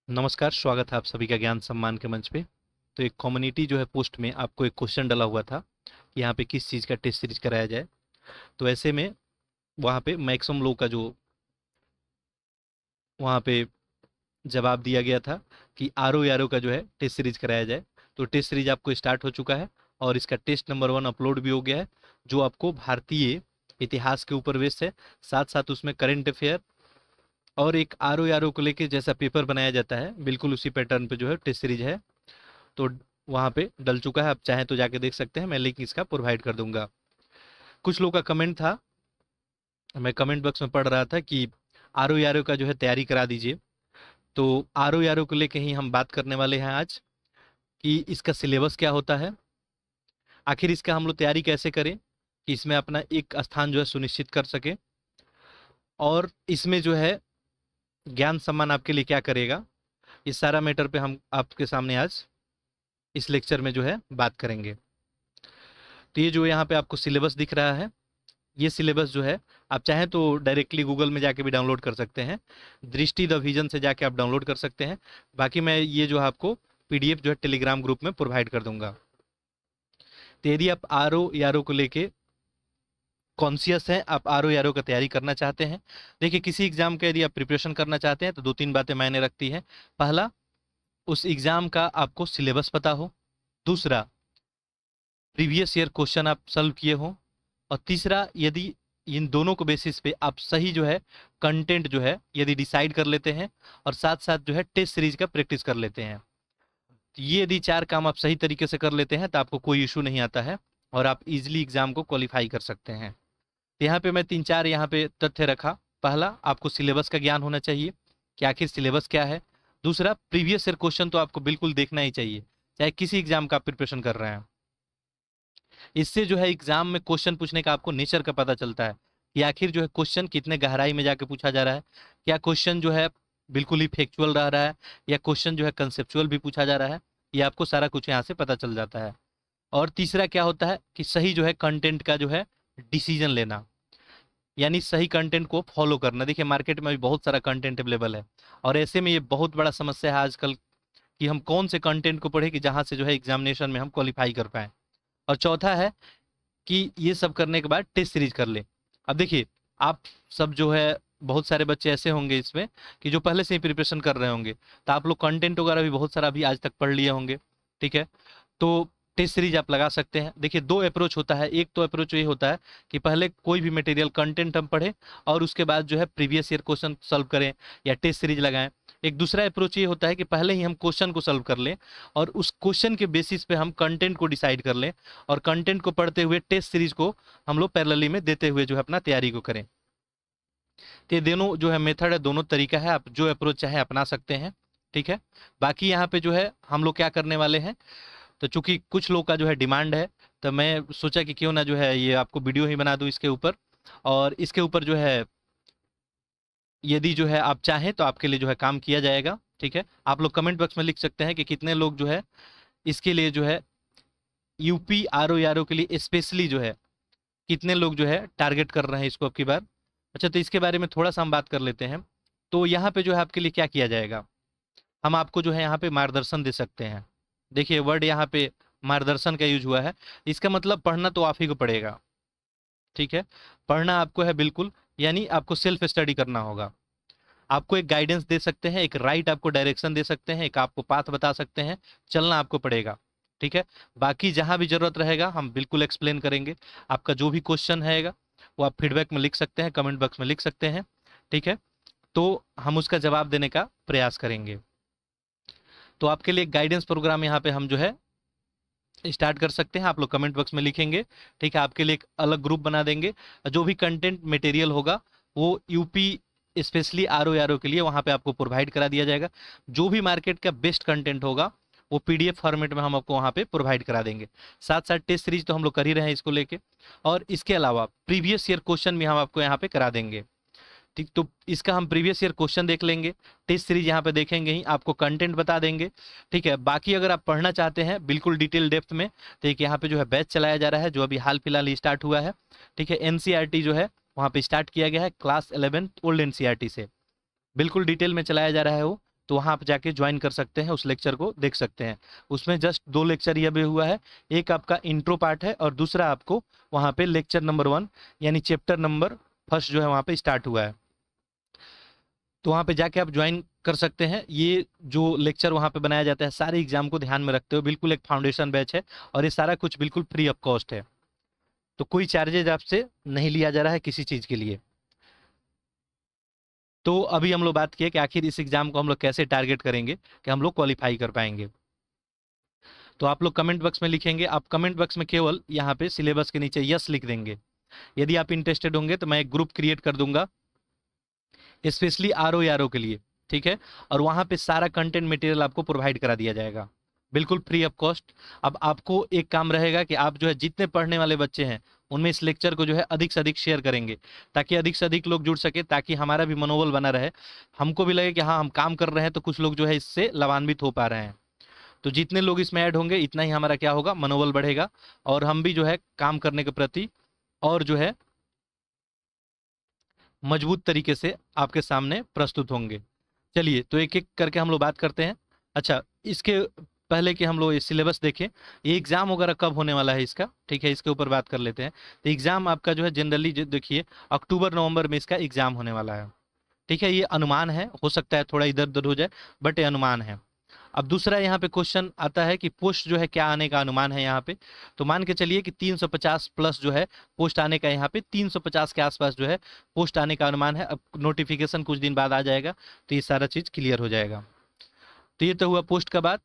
नमस्कार, स्वागत है आप सभी का ज्ञान सम्मान के मंच पे। तो एक कम्युनिटी जो है पोस्ट में आपको एक क्वेश्चन डला हुआ था कि यहाँ पे किस चीज़ का टेस्ट सीरीज कराया जाए। तो ऐसे में वहाँ पे मैक्सिमम लोग का जो वहाँ पे जवाब दिया गया था कि आर ओ यारो का जो है टेस्ट सीरीज कराया जाए। तो टेस्ट सीरीज आपको स्टार्ट हो चुका है और इसका टेस्ट नंबर 1 अपलोड भी हो गया है, जो आपको भारतीय इतिहास के ऊपर बेस्ड है। साथ साथ उसमें करंट अफेयर और एक आर ओ यारो को लेके जैसा पेपर बनाया जाता है, बिल्कुल उसी पैटर्न पे जो है टेस्ट सीरीज है। तो वहाँ पे डल चुका है, आप चाहें तो जाके देख सकते हैं, मैं लिंक इसका प्रोवाइड कर दूंगा। कुछ लोग का कमेंट था, मैं कमेंट बॉक्स में पढ़ रहा था कि आर ओ यारो का जो है तैयारी करा दीजिए। तो आर ओ यारो को लेके ही हम बात करने वाले हैं आज कि इसका सिलेबस क्या होता है, आखिर इसका हम लोग तैयारी कैसे करें कि इसमें अपना एक स्थान जो है सुनिश्चित कर सके, और इसमें जो है ज्ञान सम्मान आपके लिए क्या करेगा। इस सारा मैटर पे हम आपके सामने आज इस लेक्चर में जो है बात करेंगे। तो ये जो यहाँ पे आपको सिलेबस दिख रहा है, ये सिलेबस जो है आप चाहें तो डायरेक्टली गूगल में जाके भी डाउनलोड कर सकते हैं, दृष्टि द विजन से जाके आप डाउनलोड कर सकते हैं। बाकी मैं ये जो है आपको पीडीएफ जो है टेलीग्राम ग्रुप में प्रोवाइड कर दूंगा। तो यदि आप आर ओ यारो को लेके कॉन्शियस हैं, आप आर ओ यारो का तैयारी करना चाहते हैं, देखिए किसी एग्जाम का यदि आप प्रिपरेशन करना चाहते हैं तो दो तीन बातें मायने रखती हैं। पहला, उस एग्जाम का आपको सिलेबस पता हो। दूसरा, प्रीवियस ईयर क्वेश्चन आप सॉल्व किए हो। और तीसरा, यदि इन दोनों को बेसिस पे आप सही जो है कंटेंट जो है यदि डिसाइड कर लेते हैं और साथ साथ जो है टेस्ट सीरीज का प्रैक्टिस कर लेते हैं, तो ये यदि चार काम आप सही तरीके से कर लेते हैं तो आपको कोई इशू नहीं आता है और आप इजीली एग्जाम को क्वालिफाई कर सकते हैं। तो यहाँ पे मैं तीन चार यहाँ पे तथ्य रखा। पहला, आपको सिलेबस का ज्ञान होना चाहिए कि आखिर सिलेबस क्या है। दूसरा, प्रीवियस ईयर क्वेश्चन तो आपको बिल्कुल देखना ही चाहिए, चाहे किसी एग्जाम का आप प्रिपरेशन कर रहे हैं। इससे जो है एग्जाम में क्वेश्चन पूछने का आपको नेचर का पता चलता है कि आखिर जो है क्वेश्चन कितने गहराई में जाके पूछा जा रहा है, क्या क्वेश्चन जो है बिल्कुल ही फैक्चुअल रह रहा है या क्वेश्चन जो है कंसेप्चुअल भी पूछा जा रहा है। ये आपको सारा कुछ यहाँ से पता चल जाता है। और तीसरा क्या होता है कि सही जो है कंटेंट का जो है डिसीजन लेना, यानी सही कंटेंट को फॉलो करना। देखिए मार्केट में भी बहुत सारा कंटेंट अवेलेबल है और ऐसे में ये बहुत बड़ा समस्या है आजकल कि हम कौन से कंटेंट को पढ़े कि जहाँ से जो है एग्जामिनेशन में हम क्वालिफाई कर पाए। और चौथा है कि ये सब करने के बाद टेस्ट सीरीज कर ले। अब देखिए, आप सब जो है बहुत सारे बच्चे ऐसे होंगे इसमें कि जो पहले से ही प्रिपरेशन कर रहे होंगे, तो आप लोग कंटेंट वगैरह भी बहुत सारा भी आज तक पढ़ लिए होंगे, ठीक है। तो टेस्ट सीरीज आप लगा सकते हैं। देखिए दो अप्रोच होता है, एक तो अप्रोच ये होता है कि पहले कोई भी मटेरियल कंटेंट हम पढ़ें और उसके बाद जो है प्रीवियस ईयर क्वेश्चन सॉल्व करें या टेस्ट सीरीज लगाएं। एक दूसरा अप्रोच ये होता है कि पहले ही हम क्वेश्चन को सॉल्व कर लें और उस क्वेश्चन के बेसिस पे हम कंटेंट को डिसाइड कर लें और कंटेंट को पढ़ते हुए टेस्ट सीरीज को हम लोग पैरेलली में देते हुए जो है अपना तैयारी को करें। तो ये दोनों जो है मेथड है, दोनों तरीका है, आप जो अप्रोच चाहे अपना सकते हैं, ठीक है। बाकी यहाँ पे जो है हम लोग क्या करने वाले हैं, तो चूंकि कुछ लोग का जो है डिमांड है, तो मैं सोचा कि क्यों ना जो है ये आपको वीडियो ही बना दूं इसके ऊपर। और इसके ऊपर जो है यदि जो है आप चाहें तो आपके लिए जो है काम किया जाएगा, ठीक है। आप लोग कमेंट बॉक्स में लिख सकते हैं कि कितने लोग जो है इसके लिए जो है यूपी आर ओ यार ओ के लिए स्पेशली जो है कितने लोग जो है टारगेट कर रहे हैं इसको अब की बार। अच्छा, तो इसके बारे में थोड़ा सा हम बात कर लेते हैं। तो यहाँ पे जो है आपके लिए क्या किया जाएगा, हम आपको जो है यहाँ पे मार्गदर्शन दे सकते हैं। देखिए वर्ड यहाँ पे मार्गदर्शन का यूज हुआ है, इसका मतलब पढ़ना तो आप ही को पड़ेगा, ठीक है। पढ़ना आपको है बिल्कुल, यानी आपको सेल्फ स्टडी करना होगा। आपको एक गाइडेंस दे सकते हैं, एक राइट आपको डायरेक्शन दे सकते हैं, एक आपको पाथ बता सकते हैं, चलना आपको पड़ेगा, ठीक है। बाकी जहां भी जरूरत रहेगा हम बिल्कुल एक्सप्लेन करेंगे। आपका जो भी क्वेश्चन रहेगा वो आप फीडबैक में लिख सकते हैं, कमेंट बॉक्स में लिख सकते हैं, ठीक है। तो हम उसका जवाब देने का प्रयास करेंगे। तो आपके लिए गाइडेंस प्रोग्राम यहाँ पे हम जो है स्टार्ट कर सकते हैं, आप लोग कमेंट बॉक्स में लिखेंगे, ठीक है। आपके लिए एक अलग ग्रुप बना देंगे, जो भी कंटेंट मटेरियल होगा वो UP specially R O R O के लिए वहाँ पे आपको प्रोवाइड करा दिया जाएगा। जो भी मार्केट का बेस्ट कंटेंट होगा वो पीडीएफ फॉर्मेट में हम आपको वहाँ पे प्रोवाइड करा देंगे। साथ साथ टेस्ट सीरीज तो हम लोग कर ही रहे हैं इसको लेके, और इसके अलावा प्रीवियस ईयर क्वेश्चन भी हम आपको यहाँ पे करा देंगे, ठीक। तो इसका हम प्रीवियस ईयर क्वेश्चन देख लेंगे, टेस्ट सीरीज यहाँ पे देखेंगे ही, आपको कंटेंट बता देंगे, ठीक है। बाकी अगर आप पढ़ना चाहते हैं बिल्कुल डिटेल डेप्थ में, तो एक यहाँ पे जो है बैच चलाया जा रहा है जो अभी हाल फिलहाल ही स्टार्ट हुआ है, ठीक है। एनसीईआरटी जो है वहाँ पे स्टार्ट किया गया है क्लास 11 ओल्ड एनसीईआरटी से, बिल्कुल डिटेल में चलाया जा रहा है वो। तो वहाँ आप जाके ज्वाइन कर सकते हैं, उस लेक्चर को देख सकते हैं। उसमें जस्ट 2 लेक्चर ये भी हुआ है, एक आपका इंट्रो पार्ट है और दूसरा आपको वहाँ पे लेक्चर नंबर 1 यानी चैप्टर नंबर फर्स्ट जो है वहाँ पे स्टार्ट हुआ है। तो वहाँ पे जाके आप ज्वाइन कर सकते हैं। ये जो लेक्चर वहाँ पे बनाया जाता है सारे एग्जाम को ध्यान में रखते हुए, बिल्कुल एक फाउंडेशन बैच है और ये सारा कुछ बिल्कुल फ्री ऑफ कॉस्ट है, तो कोई चार्जेज आपसे नहीं लिया जा रहा है किसी चीज़ के लिए। तो अभी हम लोग बात किए कि आखिर इस एग्जाम को हम लोग कैसे टारगेट करेंगे कि हम लोग क्वालिफाई कर पाएंगे। तो आप लोग कमेंट बॉक्स में लिखेंगे, आप कमेंट बॉक्स में केवल यहाँ पे सिलेबस के नीचे यस लिख देंगे। यदि आप इंटरेस्टेड होंगे तो मैं एक ग्रुप क्रिएट कर दूंगा स्पेशली RO के लिए, ठीक है, और वहाँ पे सारा कंटेंट मटेरियल आपको प्रोवाइड करा दिया जाएगा बिल्कुल फ्री ऑफ कॉस्ट। अब आपको एक काम रहेगा कि आप जो है जितने पढ़ने वाले बच्चे हैं उनमें इस लेक्चर को जो है अधिक से अधिक शेयर करेंगे, ताकि अधिक से अधिक लोग जुड़ सके, ताकि हमारा भी मनोबल बना रहे, हमको भी लगे कि हाँ हम काम कर रहे हैं, तो कुछ लोग जो है इससे लाभान्वित हो पा रहे हैं। तो जितने लोग इसमें ऐड होंगे इतना ही हमारा क्या होगा, मनोबल बढ़ेगा, और हम भी जो है काम करने के प्रति और जो है मजबूत तरीके से आपके सामने प्रस्तुत होंगे। चलिए तो एक एक करके हम लोग बात करते हैं। अच्छा, इसके पहले कि हम लोग ये सिलेबस देखें, ये एग्जाम वगैरह कब होने वाला है इसका, ठीक है, इसके ऊपर बात कर लेते हैं। तो एग्जाम आपका जो है जनरली देखिए अक्टूबर नवंबर में इसका एग्जाम होने वाला है, ठीक है, ये अनुमान है, हो सकता है थोड़ा इधर उधर हो जाए, बट ये अनुमान है। अब दूसरा यहाँ पे क्वेश्चन आता है कि पोस्ट जो है क्या आने का अनुमान है यहाँ पे। तो मान के चलिए कि 350 प्लस जो है पोस्ट आने का, यहाँ पे 350 के आसपास जो है पोस्ट आने का अनुमान है। अब नोटिफिकेशन कुछ दिन बाद आ जाएगा तो ये सारा चीज़ क्लियर हो जाएगा। तो ये तो हुआ पोस्ट का बात,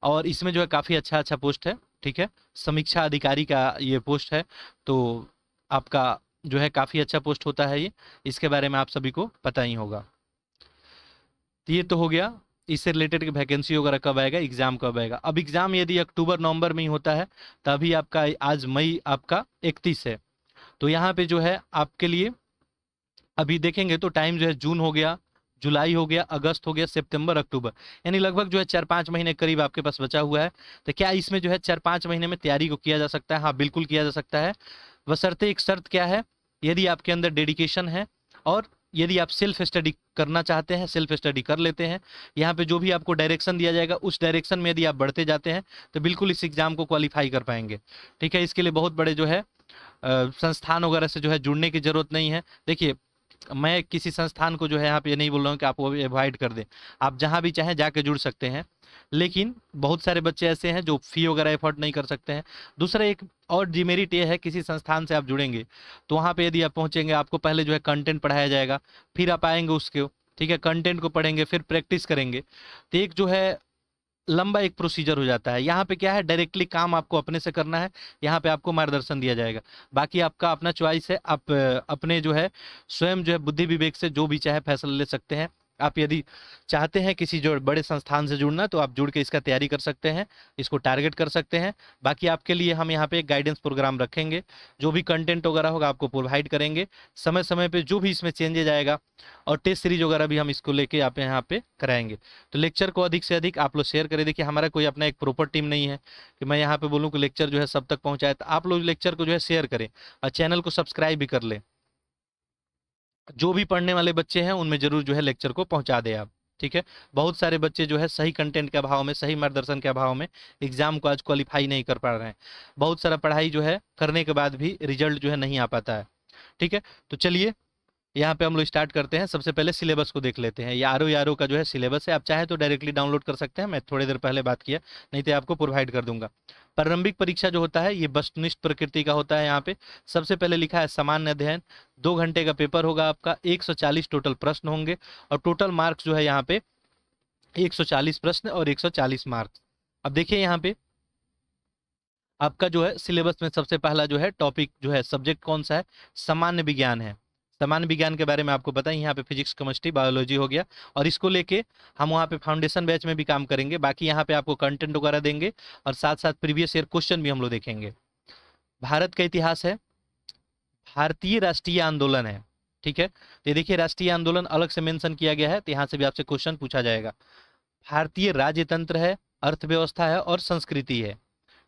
और इसमें जो है काफ़ी अच्छा अच्छा पोस्ट है, ठीक है, समीक्षा अधिकारी का ये पोस्ट है, तो आपका जो है काफ़ी अच्छा पोस्ट होता है ये, इसके बारे में आप सभी को पता ही होगा। तो ये तो हो गया इससे रिलेटेड कि वैकेंसी वगैरह कब आएगा, एग्जाम कब आएगा। अब एग्जाम यदि अक्टूबर नवंबर में ही होता है, तभी आपका आज मई आपका 31 है, तो यहाँ पे जो है आपके लिए अभी देखेंगे तो टाइम जो है जून हो गया, जुलाई हो गया, अगस्त हो गया, सितंबर, अक्टूबर, यानी लगभग जो है 4-5 महीने करीब आपके पास बचा हुआ है। तो क्या इसमें जो है 4-5 महीने में तैयारी को किया जा सकता है? हाँ बिल्कुल किया जा सकता है, बशर्ते एक शर्त क्या है, यदि आपके अंदर डेडिकेशन है और यदि आप सेल्फ स्टडी करना चाहते हैं, सेल्फ स्टडी कर लेते हैं, यहाँ पे जो भी आपको डायरेक्शन दिया जाएगा उस डायरेक्शन में यदि आप बढ़ते जाते हैं तो बिल्कुल इस एग्जाम को क्वालिफाई कर पाएंगे, ठीक है। इसके लिए बहुत बड़े जो है संस्थान वगैरह से जो है जुड़ने की जरूरत नहीं है। देखिए मैं किसी संस्थान को जो है यहाँ पे ये नहीं बोल रहा हूँ कि आप वो अवॉइड कर दें, आप जहाँ भी चाहें जाके जुड़ सकते हैं, लेकिन बहुत सारे बच्चे ऐसे हैं जो फी वगैरह एफोर्ड नहीं कर सकते हैं। दूसरा एक और डिमेरिट ये है, किसी संस्थान से आप जुड़ेंगे तो वहाँ पे यदि आप पहुँचेंगे आपको पहले जो है कंटेंट पढ़ाया जाएगा, फिर आप आएंगे उसके, ठीक है, कंटेंट को पढ़ेंगे, फिर प्रैक्टिस करेंगे, तो एक जो है लंबा एक प्रोसीजर हो जाता है। यहाँ पे क्या है, डायरेक्टली काम आपको अपने से करना है, यहाँ पे आपको मार्गदर्शन दिया जाएगा, बाकी आपका अपना चॉइस है, आप अपने जो है स्वयं जो है बुद्धि विवेक से जो भी चाहे फैसला ले सकते हैं। आप यदि चाहते हैं किसी जो बड़े संस्थान से जुड़ना तो आप जुड़ के इसका तैयारी कर सकते हैं, इसको टारगेट कर सकते हैं। बाकी आपके लिए हम यहाँ पे एक गाइडेंस प्रोग्राम रखेंगे, जो भी कंटेंट वगैरह होगा आपको प्रोवाइड करेंगे समय समय पे, जो भी इसमें चेंजेज आएगा, और टेस्ट सीरीज वगैरह भी हम इसको लेके आप यहाँ पे कराएंगे। तो लेक्चर को अधिक से अधिक आप लोग शेयर करें। देखिए हमारा कोई अपना एक प्रॉपर टीम नहीं है कि मैं यहाँ पे बोलूँ कि लेक्चर जो है सब तक पहुँचाए, तो आप लोग लेक्चर को जो है शेयर करें और चैनल को सब्सक्राइब भी कर लें। जो भी पढ़ने वाले बच्चे हैं उनमें जरूर जो है लेक्चर को पहुंचा दें आप, ठीक है। बहुत सारे बच्चे जो है सही कंटेंट के अभाव में, सही मार्गदर्शन के अभाव में एग्जाम को आज क्वालिफाई नहीं कर पा रहे हैं। बहुत सारा पढ़ाई जो है करने के बाद भी रिजल्ट जो है नहीं आ पाता है, ठीक है। तो चलिए यहाँ पे हम लोग स्टार्ट करते हैं। सबसे पहले सिलेबस को देख लेते हैं। यारो का जो है सिलेबस है, आप चाहें तो डायरेक्टली डाउनलोड कर सकते हैं, मैं थोड़ी देर पहले बात किया, नहीं तो आपको प्रोवाइड कर दूंगा। प्रारंभिक परीक्षा जो होता है ये वस्तुनिष्ठ प्रकृति का होता है। यहाँ पे सबसे पहले लिखा है सामान्य अध्ययन, 2 घंटे का पेपर होगा आपका, 140 टोटल प्रश्न होंगे, और टोटल मार्क्स जो है यहाँ पे 140 प्रश्न और 140 मार्क्स। अब देखिए यहाँ पे आपका जो है सिलेबस में सबसे पहला जो है टॉपिक जो है सब्जेक्ट कौन सा है, सामान्य विज्ञान है। सामान्य विज्ञान के बारे में आपको पता ही, यहाँ पे फिजिक्स, केमिस्ट्री, बायोलॉजी हो गया, और इसको लेके हम वहाँ पे फाउंडेशन बैच में भी काम करेंगे। बाकी यहाँ पे आपको कंटेंट वगैरह देंगे और साथ साथ प्रीवियस ईयर क्वेश्चन भी हम लोग देखेंगे। भारत का इतिहास है, भारतीय राष्ट्रीय आंदोलन है, ठीक है, तो ये देखिए राष्ट्रीय आंदोलन अलग से मेंशन किया गया है, तो यहाँ से भी आपसे क्वेश्चन पूछा जाएगा। भारतीय राजतंत्र है, अर्थव्यवस्था है और संस्कृति है,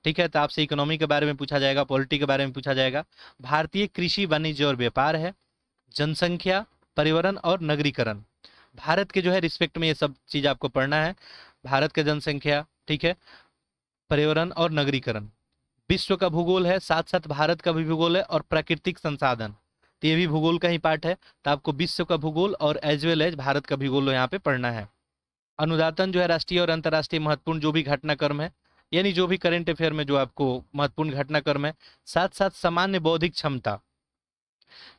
ठीक है, तो आपसे इकोनॉमी के बारे में पूछा जाएगा, पॉलिटी के बारे में पूछा जाएगा। भारतीय कृषि, वाणिज्य और व्यापार है, जनसंख्या, पर्यावरण और नगरीकरण। भारत के जो है रिस्पेक्ट में ये सब चीज आपको पढ़ना है। भारत का जनसंख्या, ठीक है, पर्यावरण और नगरीकरण, विश्व का भूगोल है, साथ साथ भारत का भी भूगोल है, और प्राकृतिक संसाधन, तो ये भी भूगोल का ही पार्ट है। तो आपको विश्व का भूगोल और एज वेल एज भारत का भूगोल यहाँ पे पढ़ना है। अनुदातन जो है राष्ट्रीय और अंतर्राष्ट्रीय महत्वपूर्ण जो भी घटनाक्रम है, यानी जो भी करंट अफेयर में जो आपको महत्वपूर्ण घटनाक्रम है, साथ साथ सामान्य बौद्धिक क्षमता,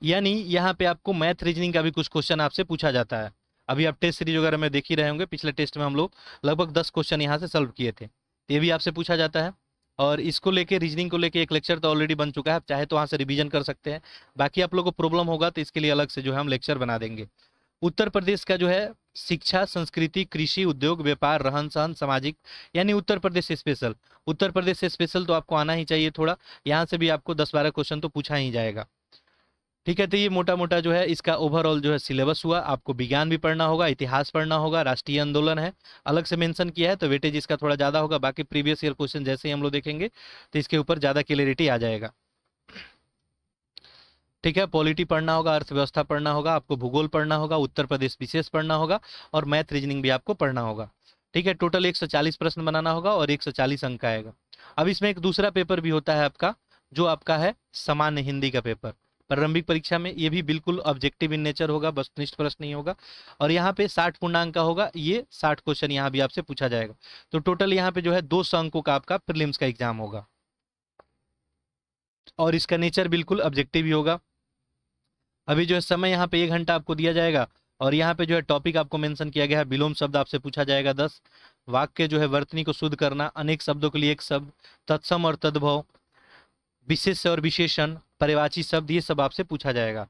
यानी यहाँ पे आपको मैथ रीजनिंग का भी कुछ क्वेश्चन आपसे पूछा जाता है। अभी आप टेस्ट सीरीज वगैरह में देख ही रहे होंगे, पिछले टेस्ट में हम लोग लगभग 10 क्वेश्चन यहाँ से सॉल्व किए थे, तो ये भी आपसे पूछा जाता है। और इसको लेके, रीजनिंग को लेके एक लेक्चर तो ऑलरेडी बन चुका है, आप चाहे तो वहाँ से रिवीजन कर सकते हैं। बाकी आप लोगों को प्रॉब्लम होगा तो इसके लिए अलग से जो है हम लेक्चर बना देंगे। उत्तर प्रदेश का जो है शिक्षा, संस्कृति, कृषि, उद्योग, व्यापार, रहन सहन, सामाजिक, यानी उत्तर प्रदेश स्पेशल। उत्तर प्रदेश से स्पेशल तो आपको आना ही चाहिए थोड़ा, यहाँ से भी आपको 10-12 क्वेश्चन तो पूछा ही जाएगा। ठीक है, तो ये मोटा मोटा जो है इसका ओवरऑल जो है सिलेबस हुआ। आपको विज्ञान भी पढ़ना होगा, इतिहास पढ़ना होगा, राष्ट्रीय आंदोलन है अलग से मेंशन किया है तो वेटेज इसका थोड़ा ज़्यादा होगा। बाकी प्रीवियस ईयर क्वेश्चन जैसे ही हम लोग देखेंगे तो इसके ऊपर ज़्यादा क्लियरिटी आ जाएगा। ठीक है, पॉलिटी पढ़ना होगा, अर्थव्यवस्था पढ़ना होगा, आपको भूगोल पढ़ना होगा, उत्तर प्रदेश विशेष पढ़ना होगा, और मैथ रीजनिंग भी आपको पढ़ना होगा। ठीक है, टोटल 140 प्रश्न बनाना होगा और 140 अंक आएगा। अब इसमें एक दूसरा पेपर भी होता है आपका, जो आपका है सामान्य हिंदी का पेपर। प्रारंभिक परीक्षा में ये भी बिल्कुल ऑब्जेक्टिव इन नेचर होगा, वस्तुनिष्ठ प्रश्न नहीं होगा, और यहाँ पे 60 पूर्णांक का होगा, ये 60 क्वेश्चन यहाँ भी आपसे पूछा जाएगा। तो टोटल यहाँ पे जो है 200 अंकों का आपका प्रीलिम्स का एग्जाम होगा, और इसका नेचर बिल्कुल ऑब्जेक्टिव ही होगा। अभी जो है समय यहाँ पे 1 घंटा आपको दिया जाएगा, और यहाँ पे जो है टॉपिक आपको मेंशन किया गया है, विलोम शब्द आपसे पूछा जाएगा 10, वाक्य जो है वर्तनी को शुद्ध करना, अनेक शब्दों के लिए एक शब्द, तत्सम और तद्भव, विशेष और विशेषण, पर्यायवाची शब्द, ये सब आपसे पूछा जाएगा।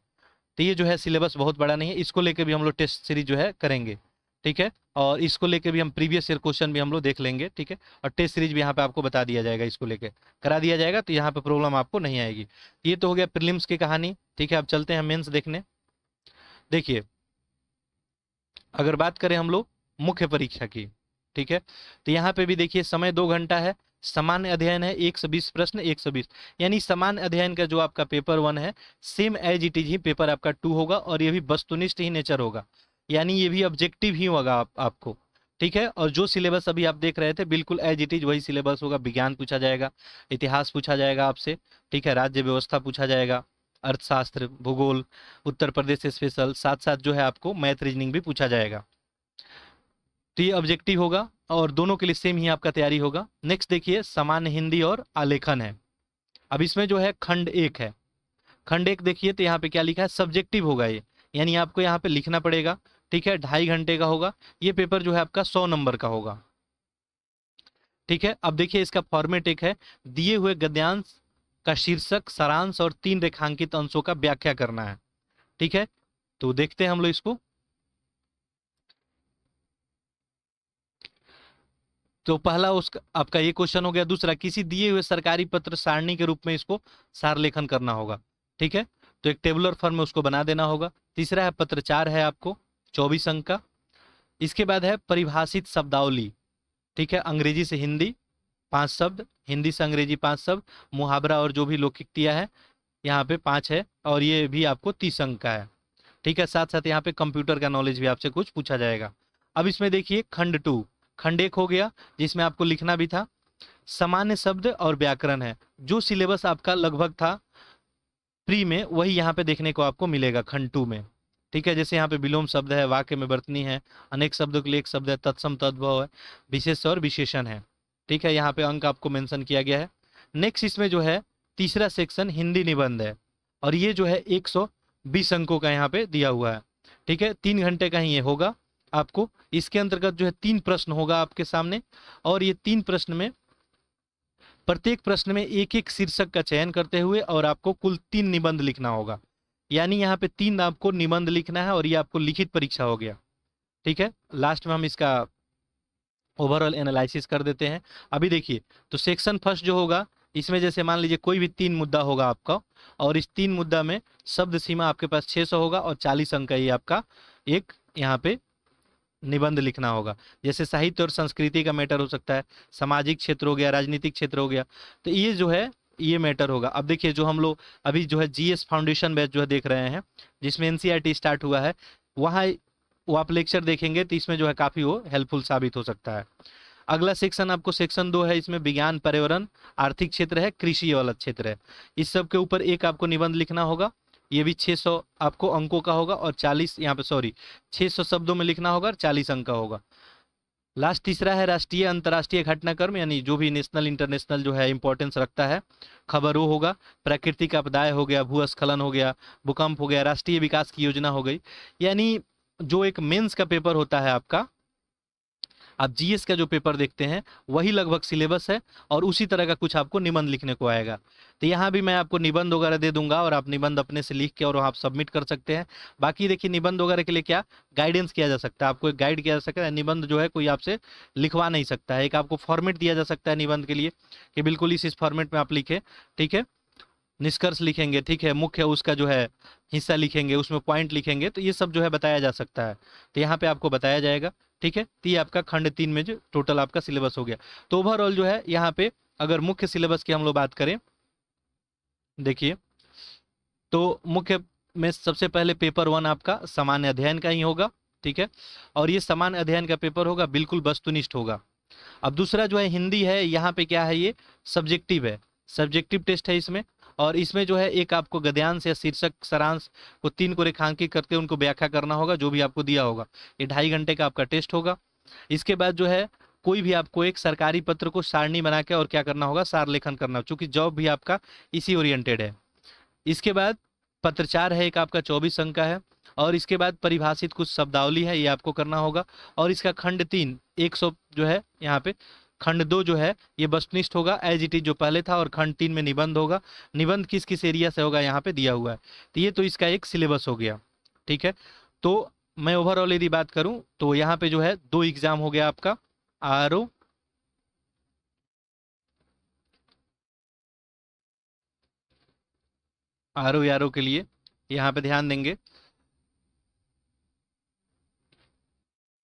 तो ये जो है सिलेबस बहुत बड़ा नहीं है, इसको लेके भी हम लोग टेस्ट सीरीज जो है करेंगे। ठीक है, और इसको लेके भी हम प्रीवियस ईयर क्वेश्चन भी हम लोग देख लेंगे। ठीक है, और टेस्ट सीरीज भी यहाँ पे आपको बता दिया जाएगा, इसको लेके करा दिया जाएगा, तो यहाँ पे प्रॉब्लम आपको नहीं आएगी। ये तो हो गया प्रीलिम्स की कहानी। ठीक है, अब चलते हैं मेंस देखने। देखिए, अगर बात करें हम लोग मुख्य परीक्षा की, ठीक है, तो यहाँ पे भी देखिए समय 2 घंटा है, सामान्य अध्ययन है 120 प्रश्न 120, यानी सामान्य अध्ययन का जो आपका पेपर 1 है सेम एज इट इज ही पेपर आपका 2 होगा, और ये भी वस्तुनिष्ठ ही नेचर होगा, यानी ये भी ऑब्जेक्टिव ही होगा आपको। ठीक है, और जो सिलेबस अभी आप देख रहे थे बिल्कुल एज इट इज वही सिलेबस होगा। विज्ञान पूछा जाएगा, इतिहास पूछा जाएगा आपसे, ठीक है, राज्य व्यवस्था पूछा जाएगा, अर्थशास्त्र, भूगोल, उत्तर प्रदेश स्पेशल, साथ साथ जो है आपको मैथ रीजनिंग भी पूछा जाएगा। तो ये ऑब्जेक्टिव होगा, और दोनों के लिए सेम ही आपका तैयारी होगा। नेक्स्ट देखिए, सामान्य हिंदी और आलेखन है। अब इसमें जो है खंड 1 है। खंड 1 देखिए तो यहाँ पे क्या लिखा है, सब्जेक्टिव होगा ये, यानी आपको यहाँ पे लिखना पड़ेगा। ठीक है, 2.5 घंटे का होगा ये पेपर, जो है आपका 100 नंबर का होगा। ठीक है, अब देखिए इसका फॉर्मेट एक है, दिए हुए गद्यांश का शीर्षक, सारांश और 3 रेखांकित अंशों का व्याख्या करना है। ठीक है, तो देखते हैं हम लोग इसको। तो पहला उसका आपका ये क्वेश्चन हो गया। दूसरा, किसी दिए हुए सरकारी पत्र सारणी के रूप में इसको सार लेखन करना होगा। ठीक है, तो एक टेबुलर फॉर्म में उसको बना देना होगा। तीसरा है पत्रचार है आपको 24 अंक का। इसके बाद है परिभाषित शब्दावली। ठीक है, अंग्रेजी से हिंदी 5 शब्द, हिंदी से अंग्रेजी 5 शब्द, मुहावरा और जो भी लोकोक्तियां है यहाँ पे 5 है, और ये भी आपको 30 अंक का है। ठीक है, साथ साथ यहाँ पे कंप्यूटर का नॉलेज भी आपसे कुछ पूछा जाएगा। अब इसमें देखिए खंड 2, खंड 1 हो गया जिसमें आपको लिखना भी था, सामान्य शब्द और व्याकरण है। जो सिलेबस आपका लगभग था प्री में, वही यहाँ पे देखने को आपको मिलेगा खंड 2 में। ठीक है, जैसे यहाँ पे विलोम शब्द है, वाक्य में वर्तनी है, अनेक शब्दों के लिए एक शब्द है, तत्सम तद्भव है, विशेष और विशेषण है। ठीक है, यहाँ पे अंक आपको मेंशन किया गया है। नेक्स्ट इसमें जो है तीसरा सेक्शन हिंदी निबंध है, और ये जो है 120 अंकों का यहाँ पे दिया हुआ है। ठीक है, 3 घंटे का ही ये होगा आपको। इसके अंतर्गत जो है 3 प्रश्न होगा आपके सामने, और ये 3 प्रश्न में प्रत्येक प्रश्न में एक एक शीर्षक का चयन करते हुए और आपको कुल 3 निबंध लिखना होगा, यानी यहाँ पे 3 आपको निबंध लिखना है, और ये आपको लिखित परीक्षा हो गया। ठीक है, लास्ट में हम इसका ओवरऑल एनालिसिस कर देते हैं। अभी देखिए, तो सेक्शन फर्स्ट जो होगा, इसमें जैसे मान लीजिए कोई भी 3 मुद्दा होगा आपका, और इस 3 मुद्दा में शब्द सीमा आपके पास 600 होगा, और 40 अंक का ये आपका एक यहाँ पे निबंध लिखना होगा। जैसे साहित्य और संस्कृति का मैटर हो सकता है, सामाजिक क्षेत्र हो गया, राजनीतिक क्षेत्र हो गया, तो ये जो है ये मैटर होगा। अब देखिए, जो हम लोग अभी जो है जीएस फाउंडेशन बैच जो है देख रहे हैं, जिसमें एनसीईआरटी स्टार्ट हुआ है, वहाँ वो आप लेक्चर देखेंगे तो इसमें जो है काफ़ी वो हेल्पफुल साबित हो सकता है। अगला सेक्शन आपको सेक्शन 2 है, इसमें विज्ञान, पर्यावरण, आर्थिक क्षेत्र है, कृषि वाला क्षेत्र है। इस सब के ऊपर एक आपको निबंध लिखना होगा। ये भी 600 आपको अंकों का होगा और 40 यहाँ पे 600 शब्दों में लिखना होगा और 40 अंक का होगा। लास्ट तीसरा है राष्ट्रीय अंतर्राष्ट्रीय घटनाक्रम, यानी जो भी नेशनल इंटरनेशनल जो है इंपॉर्टेंस रखता है खबर वो होगा। प्राकृतिक आपदाएं हो गया, भूस्खलन हो गया, भूकंप हो गया, राष्ट्रीय विकास की योजना हो गई। यानी जो एक मेंस का पेपर होता है आपका, आप जीएस का जो पेपर देखते हैं वही लगभग सिलेबस है और उसी तरह का कुछ आपको निबंध लिखने को आएगा। तो यहाँ भी मैं आपको निबंध वगैरह दे दूंगा और आप निबंध अपने से लिख के और आप सबमिट कर सकते हैं। बाकी देखिए निबंध वगैरह के लिए क्या गाइडेंस किया जा सकता है, आपको एक गाइड किया जा सकता है। निबंध जो है कोई आपसे लिखवा नहीं सकता है, एक आपको फॉर्मेट दिया जा सकता है निबंध के लिए कि बिल्कुल इस फॉर्मेट में आप लिखें, ठीक है। निष्कर्ष लिखेंगे, ठीक है, मुख्य उसका जो है हिस्सा लिखेंगे, उसमें पॉइंट लिखेंगे, तो ये सब जो है बताया जा सकता है। तो यहाँ पे आपको बताया जाएगा, ठीक है। तो ये आपका खंड 3 में जो टोटल आपका सिलेबस हो गया। तो ओवरऑल जो है यहाँ पे अगर मुख्य सिलेबस की हम लोग बात करें, देखिए तो मुख्य में सबसे पहले पेपर 1 आपका सामान्य अध्ययन का ही होगा, ठीक है। और ये सामान्य अध्ययन का पेपर होगा, बिल्कुल वस्तुनिष्ठ होगा। अब दूसरा जो है हिंदी है, यहाँ पे क्या है, ये सब्जेक्टिव है, सब्जेक्टिव टेस्ट है इसमें। और इसमें जो है एक आपको गद्यांश या शीर्षक सारांश को 3 को रेखांकित करके उनको व्याख्या करना होगा जो भी आपको दिया होगा। ये 2.5 घंटे का आपका टेस्ट होगा। इसके बाद जो है कोई भी आपको एक सरकारी पत्र को सारणी बना के और क्या करना होगा, सार लेखन करना, चूंकि जॉब भी आपका इसी ओरिएंटेड है। इसके बाद पत्रचार है एक आपका 24 अंक का है। और इसके बाद परिभाषित कुछ शब्दावली है, ये आपको करना होगा। और इसका खंड 3 100 जो है यहाँ पे, खंड 2 जो है ये वस्तुनिष्ठ होगा एज इट इज जो पहले था, और खंड 3 में निबंध होगा। निबंध किस किस एरिया से होगा यहाँ पे दिया हुआ है। तो ये तो इसका एक सिलेबस हो गया, ठीक है। तो मैं ओवरऑल यदि बात करूं तो यहाँ पे जो है 2 एग्जाम हो गया आपका, आरओ आरओ के लिए यहाँ पे ध्यान देंगे।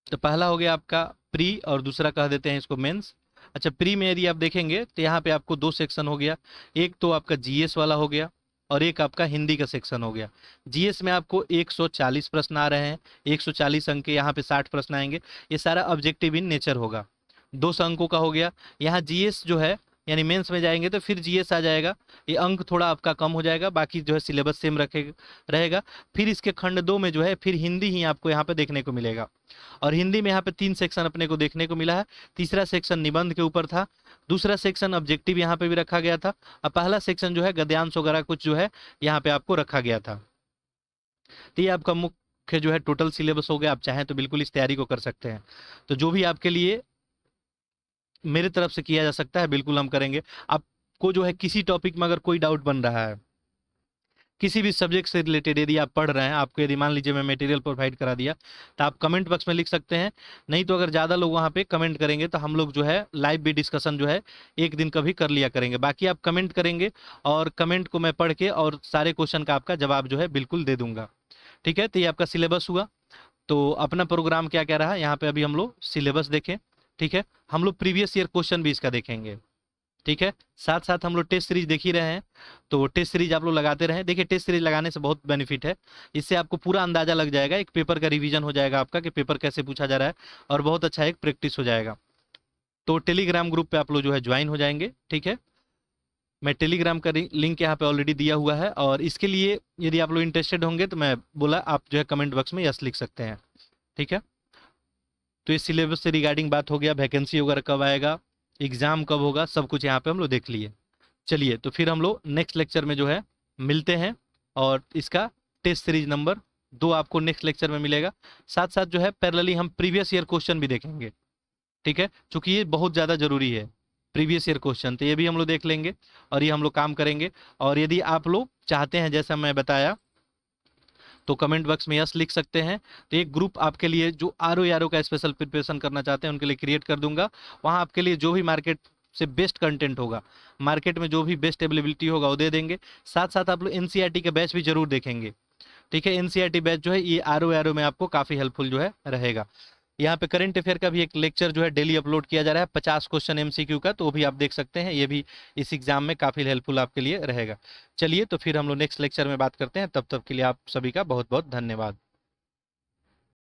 तो पहला हो गया आपका प्री और दूसरा कह देते हैं इसको मेंस। अच्छा, प्री में यदि आप देखेंगे तो यहाँ पे आपको 2 सेक्शन हो गया, एक तो आपका जीएस वाला हो गया और एक आपका हिंदी का सेक्शन हो गया। जीएस में आपको 140 प्रश्न आ रहे हैं, 140 अंक के, यहाँ पे 60 प्रश्न आएंगे। ये सारा ऑब्जेक्टिव इन नेचर होगा, 200 अंकों का हो गया। यहाँ जीएस जो है यानी मेंस में जाएंगे तो फिर जीएस आ जाएगा, ये अंक थोड़ा आपका कम हो जाएगा, बाकी जो है सिलेबस सेम रहेगा। फिर इसके खंड 2 में जो है फिर हिंदी ही आपको यहाँ पे देखने को मिलेगा। और हिंदी में यहाँ पे 3 सेक्शन अपने को देखने को मिला है। तीसरा सेक्शन निबंध के ऊपर था, दूसरा सेक्शन ऑब्जेक्टिव यहाँ पे भी रखा गया था, और पहला सेक्शन जो है गद्यांश वगैरह कुछ जो है यहाँ पे आपको रखा गया था। तो ये आपका मुख्य जो है टोटल सिलेबस हो गया। आप चाहें तो बिल्कुल इस तैयारी को कर सकते हैं। तो जो भी आपके लिए मेरे तरफ से किया जा सकता है बिल्कुल हम करेंगे। आपको जो है किसी टॉपिक में अगर कोई डाउट बन रहा है, किसी भी सब्जेक्ट से रिलेटेड यदि आप पढ़ रहे हैं, आपको यदि मान लीजिए मैं मटेरियल प्रोवाइड करा दिया, तो आप कमेंट बॉक्स में लिख सकते हैं। नहीं तो अगर ज़्यादा लोग वहाँ पे कमेंट करेंगे तो हम लोग जो है लाइव भी डिस्कशन जो है एक दिन कभी कर लिया करेंगे। बाकी आप कमेंट करेंगे और कमेंट को मैं पढ़ के और सारे क्वेश्चन का आपका जवाब जो है बिल्कुल दे दूंगा, ठीक है। तो ये आपका सिलेबस हुआ। तो अपना प्रोग्राम क्या कह रहा है, यहाँ पे अभी हम लोग सिलेबस देखें, ठीक है। हम लोग प्रीवियस ईयर क्वेश्चन भी इसका देखेंगे, ठीक है। साथ साथ हम लोग टेस्ट सीरीज देख ही रहे हैं, तो टेस्ट सीरीज आप लोग लगाते रहें। देखिए टेस्ट सीरीज लगाने से बहुत बेनिफिट है, इससे आपको पूरा अंदाजा लग जाएगा, एक पेपर का रिवीजन हो जाएगा आपका कि पेपर कैसे पूछा जा रहा है, और बहुत अच्छा एक प्रैक्टिस हो जाएगा। तो टेलीग्राम ग्रुप पे आप लोग जो है ज्वाइन हो जाएंगे, ठीक है। मैं टेलीग्राम का लिंक यहाँ पे ऑलरेडी दिया हुआ है, और इसके लिए यदि आप लोग इंटरेस्टेड होंगे तो मैं बोला आप जो है कमेंट बॉक्स में यस लिख सकते हैं, ठीक है। तो इस सिलेबस से रिगार्डिंग बात हो गया, वैकेंसी वगैरह कब आएगा, एग्जाम कब होगा, सब कुछ यहाँ पे हम लोग देख लिए। चलिए तो फिर हम लोग नेक्स्ट लेक्चर में जो है मिलते हैं, और इसका टेस्ट सीरीज नंबर 2 आपको नेक्स्ट लेक्चर में मिलेगा। साथ साथ जो है पैरेलली हम प्रीवियस ईयर क्वेश्चन भी देखेंगे, ठीक है, क्योंकि ये बहुत ज़्यादा जरूरी है प्रीवियस ईयर क्वेश्चन, तो ये भी हम लोग देख लेंगे और ये हम लोग काम करेंगे। और यदि आप लोग चाहते हैं जैसा मैं बताया तो कमेंट बॉक्स में यस लिख सकते हैं। तो एक ग्रुप आपके लिए जो आरओ का स्पेशल प्रिपरेशन करना चाहते हैं उनके लिए क्रिएट कर दूंगा। वहाँ आपके लिए जो भी मार्केट से बेस्ट कंटेंट होगा, मार्केट में जो भी बेस्ट अवेलेबिलिटी होगा वो दे देंगे। साथ साथ आप लोग एनसीईआरटी के बैच भी जरूर देखेंगे, ठीक है। एनसीईआरटी बैच जो है ये आरओ में आपको काफ़ी हेल्पफुल जो है रहेगा। यहाँ पे करंट अफेयर का भी एक लेक्चर जो है डेली अपलोड किया जा रहा है, 50 क्वेश्चन एमसीक्यू का, तो वो भी आप देख सकते हैं। ये भी इस एग्जाम में काफ़ी हेल्पफुल आपके लिए रहेगा। चलिए तो फिर हम लोग नेक्स्ट लेक्चर में बात करते हैं, तब तक के लिए आप सभी का बहुत बहुत धन्यवाद।